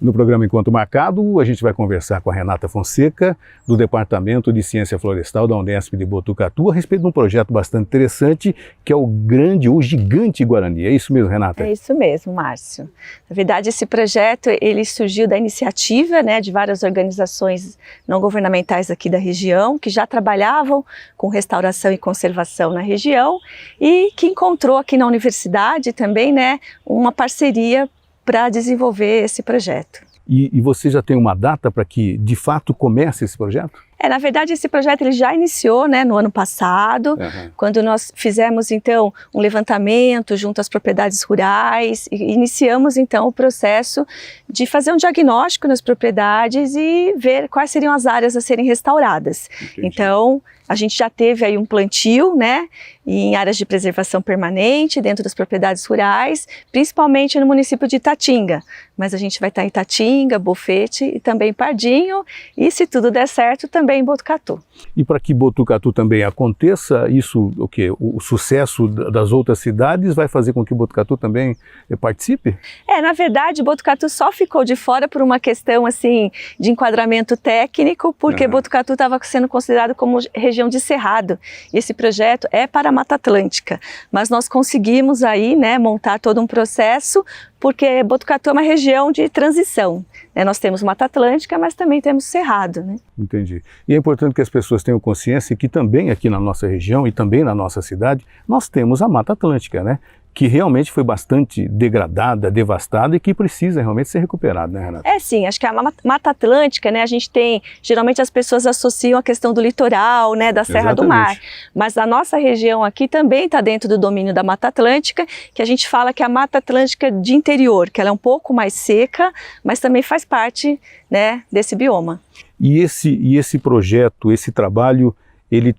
No programa Encontro Marcado, a gente vai conversar com a Renata Fonseca, do Departamento de Ciência Florestal da Unesp de Botucatu, a respeito de um projeto bastante interessante, que é o Gigante Guarani. É isso mesmo, Renata? É isso mesmo, Márcio. Na verdade, esse projeto ele surgiu da iniciativa, né, de várias organizações não governamentais aqui da região, que já trabalhavam com restauração e conservação na região e que encontrou aqui na universidade também, né, uma parceria para desenvolver esse projeto. E você já tem uma data para que, de fato, comece esse projeto? Na verdade, esse projeto ele já iniciou, né, no ano passado, quando nós fizemos, então, um levantamento junto às propriedades rurais e iniciamos, então, o processo de fazer um diagnóstico nas propriedades e ver quais seriam as áreas a serem restauradas. Entendi. Então, a gente já teve aí um plantio, né, em áreas de preservação permanente, dentro das propriedades rurais, principalmente no município de Itatinga. Mas a gente vai estar em Itatinga, Bofete e também Pardinho, e se tudo der certo, também em Botucatu. E para que Botucatu também aconteça, isso, o quê? O sucesso das outras cidades vai fazer com que Botucatu também participe? Na verdade, Botucatu só ficou de fora por uma questão, assim, de enquadramento técnico, porque Botucatu estava sendo considerado como região de cerrado. E esse projeto é para a Mata Atlântica, mas nós conseguimos aí, né, montar todo um processo, porque Botucatu é uma região de transição, né? Nós temos Mata Atlântica, mas também temos Cerrado, né? Entendi. E é importante que as pessoas tenham consciência que também aqui na nossa região e também na nossa cidade, nós temos a Mata Atlântica, né? Que realmente foi bastante degradada, devastada e que precisa realmente ser recuperada, né, Renata? Sim, acho que a Mata Atlântica, né, a gente tem, geralmente as pessoas associam a questão do litoral, né, da Serra do Mar, mas a nossa região aqui também está dentro do domínio da Mata Atlântica, que a gente fala que é a Mata Atlântica de interior, que ela é um pouco mais seca, mas também faz parte, né, desse bioma. E esse projeto, esse trabalho, ele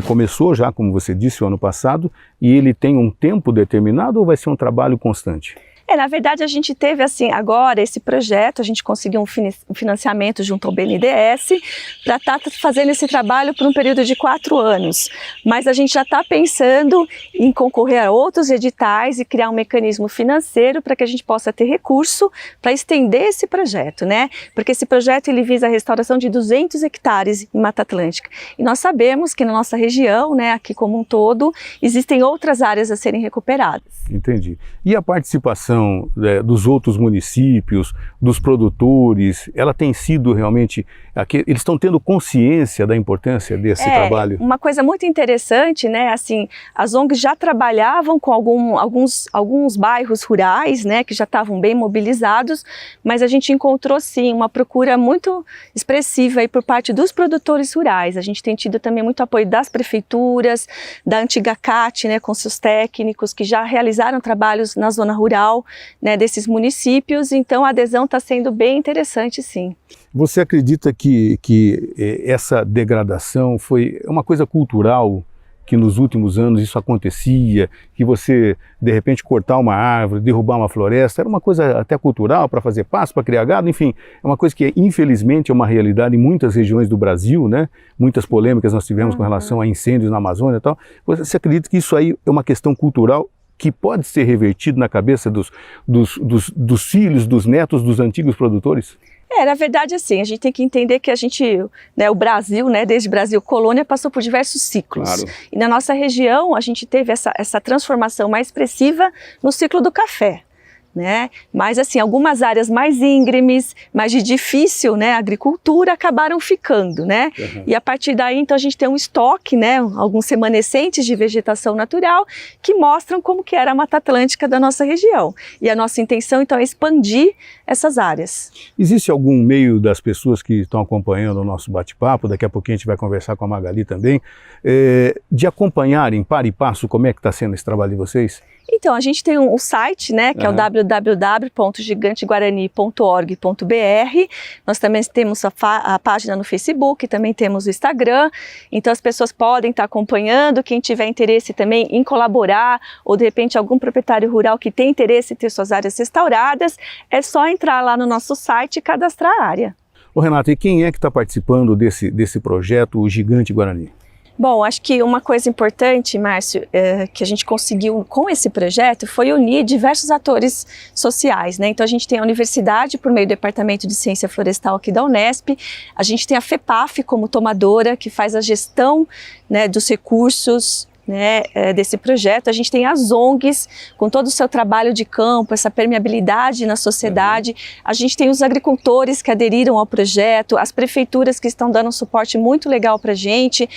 começou já, como você disse, o ano passado, e ele tem um tempo determinado ou vai ser um trabalho constante? Na verdade, a gente teve, assim, agora esse projeto, a gente conseguiu um financiamento junto ao BNDES para estar fazendo esse trabalho por um período de 4 anos. Mas a gente já está pensando em concorrer a outros editais e criar um mecanismo financeiro para que a gente possa ter recurso para estender esse projeto, né? Porque esse projeto ele visa a restauração de 200 hectares em Mata Atlântica. E nós sabemos que na nossa região, né, aqui como um todo, existem outras áreas a serem recuperadas. Entendi. E a participação dos outros municípios, dos produtores, ela tem sido realmente, eles estão tendo consciência da importância desse trabalho? Uma coisa muito interessante, né, assim, as ONGs já trabalhavam com alguns bairros rurais, né, que já estavam bem mobilizados, mas a gente encontrou sim uma procura muito expressiva aí por parte dos produtores rurais. A gente tem tido também muito apoio das prefeituras, da antiga CAT, né, com seus técnicos que já realizaram trabalhos na zona rural, né, desses municípios, então a adesão está sendo bem interessante, sim. Você acredita que essa degradação foi uma coisa cultural, que nos últimos anos isso acontecia, que você, de repente, cortar uma árvore, derrubar uma floresta, era uma coisa até cultural para fazer pasto, para criar gado, enfim, é uma coisa que infelizmente é uma realidade em muitas regiões do Brasil, né? Muitas polêmicas nós tivemos com relação a incêndios na Amazônia e tal. Você acredita que isso aí é uma questão cultural que pode ser revertido na cabeça dos filhos, dos netos dos antigos produtores? Na verdade, assim, a gente tem que entender que né, o Brasil, né, desde Brasil colônia, passou por diversos ciclos. Claro. E na nossa região, a gente teve essa transformação mais expressiva no ciclo do café. Né? Mas assim, algumas áreas mais íngremes, mais de difícil, né, agricultura, acabaram ficando, né? E a partir daí, então, a gente tem um estoque, né, alguns remanescentes de vegetação natural que mostram como que era a Mata Atlântica da nossa região. E a nossa intenção, então, é expandir essas áreas. Existe algum meio das pessoas que estão acompanhando o nosso bate-papo, daqui a pouquinho a gente vai conversar com a Magali também, de acompanharem par e passo como é que está sendo esse trabalho de vocês? Então, a gente tem um site, né, que é o www.giganteguarani.org.br. Nós também temos a página no Facebook, também temos o Instagram. Então, as pessoas podem estar acompanhando. Quem tiver interesse também em colaborar, ou de repente algum proprietário rural que tem interesse em ter suas áreas restauradas, é só entrar lá no nosso site e cadastrar a área. Ô Renata, e quem é que está participando desse projeto, o Gigante Guarani? Bom, acho que uma coisa importante, Márcio, que a gente conseguiu com esse projeto foi unir diversos atores sociais, né? Então a gente tem a universidade por meio do Departamento de Ciência Florestal aqui da Unesp, a gente tem a FEPAF como tomadora, que faz a gestão, né, dos recursos, né, desse projeto. A gente tem as ONGs com todo o seu trabalho de campo, essa permeabilidade na sociedade. A gente tem os agricultores que aderiram ao projeto, as prefeituras que estão dando um suporte muito legal para a gente,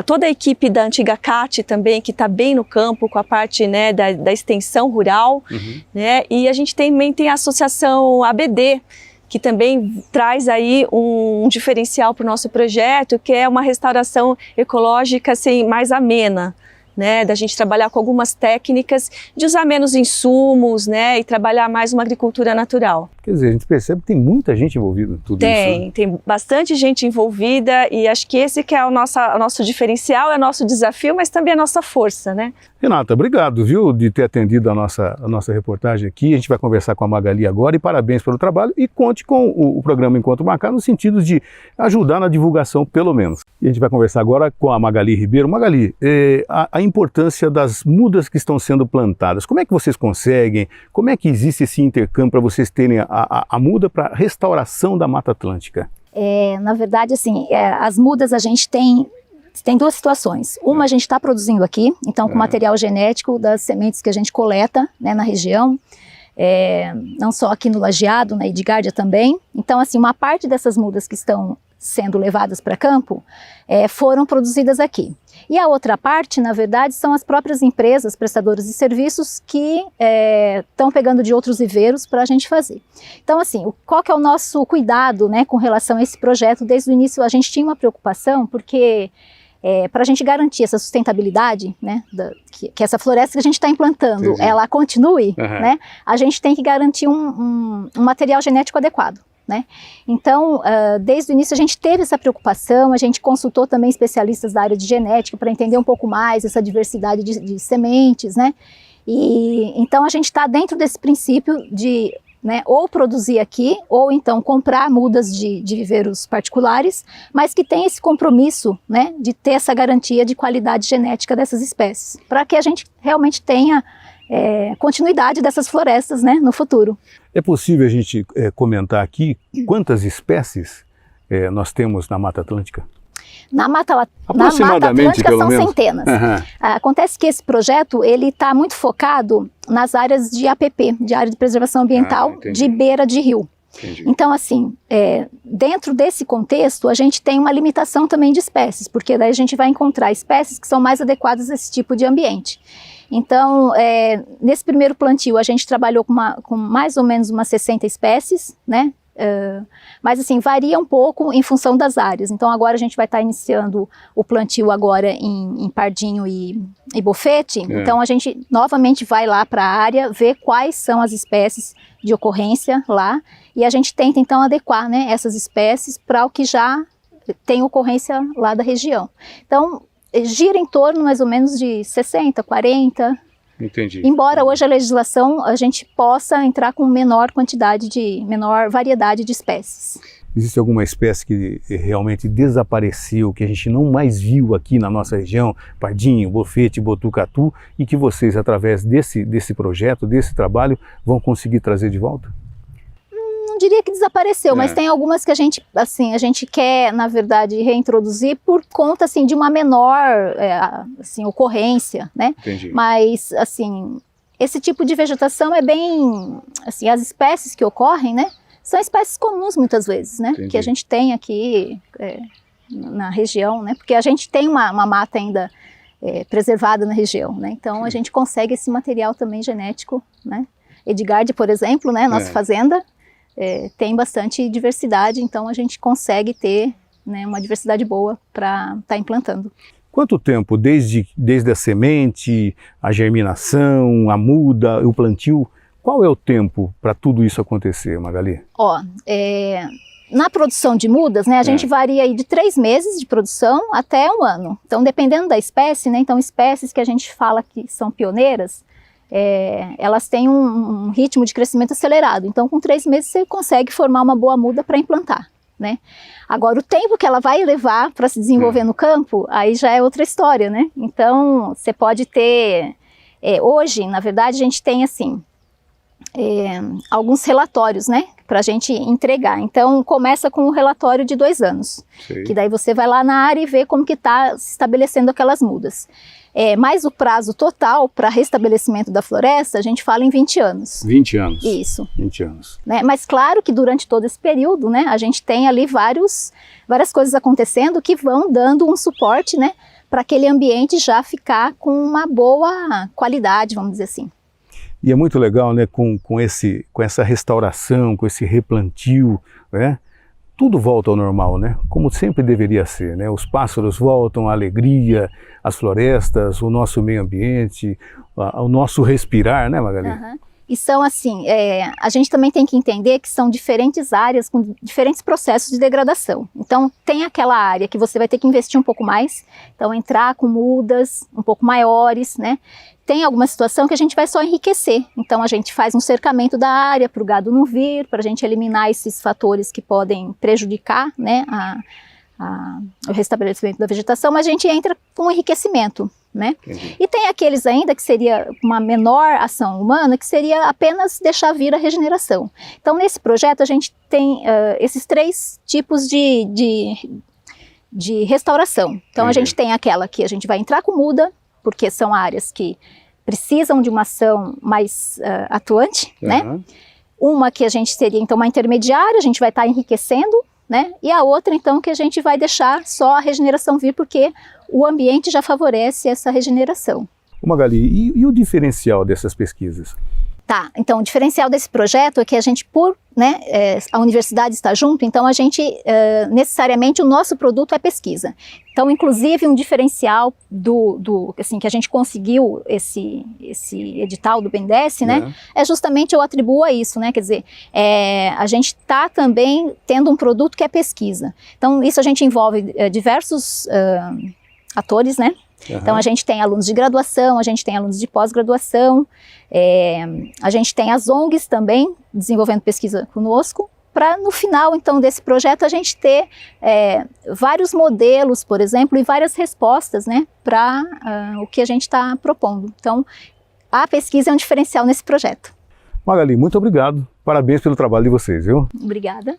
toda a equipe da antiga CAT também, que está bem no campo com a parte, né, da extensão rural, né, e a gente também tem a associação ABD, que também traz aí um diferencial para o nosso projeto, que é uma restauração ecológica assim, mais amena, né, da gente trabalhar com algumas técnicas de usar menos insumos, né, e trabalhar mais uma agricultura natural. Quer dizer, a gente percebe que tem muita gente envolvida em tudo isso. Né? Tem bastante gente envolvida e acho que esse que é o nosso diferencial, é o nosso desafio, mas também a nossa força, né? Renata, obrigado, viu, de ter atendido a nossa reportagem aqui. A gente vai conversar com a Magali agora e parabéns pelo trabalho e conte com o programa Encontro Marcado no sentido de ajudar na divulgação, pelo menos. E a gente vai conversar agora com a Magali Ribeiro. Magali, a importância das mudas que estão sendo plantadas, como é que vocês conseguem, como é que existe esse intercâmbio para vocês terem a muda para restauração da Mata Atlântica? Na verdade, assim, as mudas a gente tem duas situações. Uma a gente está produzindo aqui, então com material genético das sementes que a gente coleta, né, na região, não só aqui no Lajeado, na Edgárdia também. Então, assim, uma parte dessas mudas que estão sendo levadas para campo foram produzidas aqui. E a outra parte, na verdade, são as próprias empresas prestadoras de serviços que estão pegando de outros viveiros para a gente fazer. Então, assim, qual que é o nosso cuidado, né, com relação a esse projeto? Desde o início a gente tinha uma preocupação, porque para a gente garantir essa sustentabilidade, né, que essa floresta que a gente está implantando, ela continue, né, a gente tem que garantir um material genético adequado. Né? Então, desde o início a gente teve essa preocupação, a gente consultou também especialistas da área de genética para entender um pouco mais essa diversidade de sementes, né? E então a gente está dentro desse princípio de, né, ou produzir aqui, ou então comprar mudas de viveiros particulares, mas que tem esse compromisso, né, de ter essa garantia de qualidade genética dessas espécies, para que a gente realmente tenha continuidade dessas florestas, né, no futuro. É possível a gente comentar aqui quantas espécies nós temos na Mata Atlântica? Na Mata Atlântica são centenas. Acontece que esse projeto ele está muito focado nas áreas de APP, de área de preservação ambiental, de beira de rio. Entendi. Então, assim, dentro desse contexto, a gente tem uma limitação também de espécies, porque daí a gente vai encontrar espécies que são mais adequadas a esse tipo de ambiente. Então, nesse primeiro plantio, a gente trabalhou com mais ou menos umas 60 espécies, né? Mas assim, varia um pouco em função das áreas. Então agora a gente vai estar iniciando o plantio agora em Pardinho e Bofete. Então a gente novamente vai lá para a área, ver quais são as espécies de ocorrência lá, e a gente tenta então adequar, né, essas espécies para o que já tem ocorrência lá da região. Então gira em torno mais ou menos de 60, 40... Entendi. Embora hoje a legislação a gente possa entrar com menor variedade de espécies. Existe alguma espécie que realmente desapareceu, que a gente não mais viu aqui na nossa região, Pardinho, Bofete, Botucatu, e que vocês, através desse projeto, desse trabalho, vão conseguir trazer de volta? Não diria que desapareceu, mas tem algumas que a gente quer, na verdade, reintroduzir por conta, assim, de uma menor, ocorrência, né? Entendi. Mas, assim, esse tipo de vegetação é bem, assim, as espécies que ocorrem, né? São espécies comuns, muitas vezes, né? Entendi. Que a gente tem aqui na região, né? Porque a gente tem uma mata ainda preservada na região, né? Então, a gente consegue esse material também genético, né? Edgárdia, por exemplo, né? Nossa fazenda, tem bastante diversidade, então a gente consegue ter, né, uma diversidade boa para estar implantando. Quanto tempo, desde a semente, a germinação, a muda, o plantio, qual é o tempo para tudo isso acontecer, Magali? Na produção de mudas, né, a gente varia aí de 3 meses de produção até 1 ano. Então, dependendo da espécie, né, então espécies que a gente fala que são pioneiras, elas têm um ritmo de crescimento acelerado. Então, com 3 meses você consegue formar uma boa muda para implantar, né? Agora, o tempo que ela vai levar para se desenvolver no campo, aí já é outra história, né? Então, você pode ter... hoje, na verdade, a gente tem, assim, alguns relatórios, né? Para a gente entregar. Então, começa com um relatório de 2 anos. Sim. Que daí você vai lá na área e vê como que está se estabelecendo aquelas mudas. Mas o prazo total para restabelecimento da floresta, a gente fala em 20 anos. 20 anos. Isso. 20 anos. Né? Mas claro que durante todo esse período, né, a gente tem ali várias coisas acontecendo que vão dando um suporte, né, para aquele ambiente já ficar com uma boa qualidade, vamos dizer assim. E é muito legal, né, com essa restauração, com esse replantio, né? Tudo volta ao normal, né? Como sempre deveria ser, né? Os pássaros voltam, a alegria, as florestas, o nosso meio ambiente, o nosso respirar, né, Magali? Uhum. E são assim, a gente também tem que entender que são diferentes áreas com diferentes processos de degradação. Então, tem aquela área que você vai ter que investir um pouco mais, então entrar com mudas um pouco maiores, né? Tem alguma situação que a gente vai só enriquecer, então a gente faz um cercamento da área para o gado não vir, para a gente eliminar esses fatores que podem prejudicar, né, o restabelecimento da vegetação, mas a gente entra com um enriquecimento, né? E tem aqueles ainda que seria uma menor ação humana, que seria apenas deixar vir a regeneração. Então nesse projeto a gente tem esses 3 tipos de restauração. Então a gente tem aquela que a gente vai entrar com muda, porque são áreas que precisam de uma ação mais atuante, né? Uma que a gente seria então uma intermediária, a gente vai estar enriquecendo, né? E a outra então que a gente vai deixar só a regeneração vir, porque o ambiente já favorece essa regeneração. Magali, e o diferencial dessas pesquisas? Tá, então o diferencial desse projeto é que a gente, a universidade está junto, então a gente, necessariamente, o nosso produto é pesquisa. Então, inclusive, um diferencial assim, que a gente conseguiu esse edital do BNDES, né, é justamente eu atribuo a isso, né, quer dizer, a gente está também tendo um produto que é pesquisa. Então, isso a gente envolve diversos atores, né? Então a gente tem alunos de graduação, a gente tem alunos de pós-graduação, a gente tem as ONGs também desenvolvendo pesquisa conosco, para no final então desse projeto a gente ter vários modelos, por exemplo, e várias respostas, né, para o que a gente está propondo. Então a pesquisa é um diferencial nesse projeto. Magali, muito obrigado, parabéns pelo trabalho de vocês, viu? Obrigada.